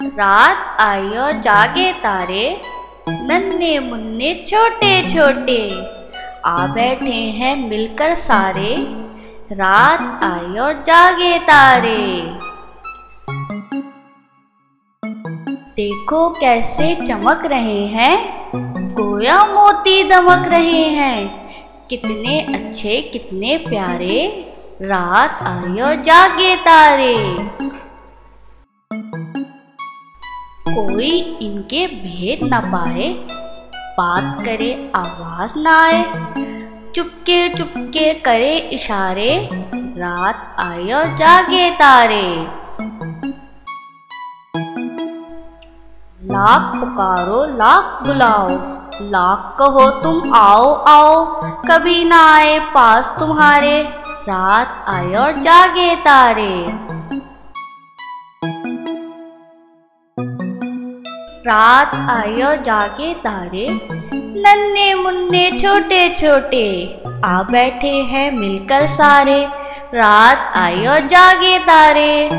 रात आई और जागे तारे, नन्हे मुन्ने छोटे छोटे, आ बैठे हैं मिलकर सारे, रात आई और जागे तारे। देखो कैसे चमक रहे हैं, गोया मोती दमक रहे हैं, कितने अच्छे कितने प्यारे, रात आई और जागे तारे। कोई इनके भेद न पाए, बात करे आवाज न आए, चुपके चुपके करे इशारे, रात आई और जागे तारे। लाख पुकारो लाख बुलाओ, लाख कहो तुम आओ आओ, कभी ना आए पास तुम्हारे, रात आए और जागे तारे। रात आई और जागे तारे, नन्हे मुन्ने छोटे छोटे, आ बैठे हैं मिलकर सारे, रात आई और जागे तारे।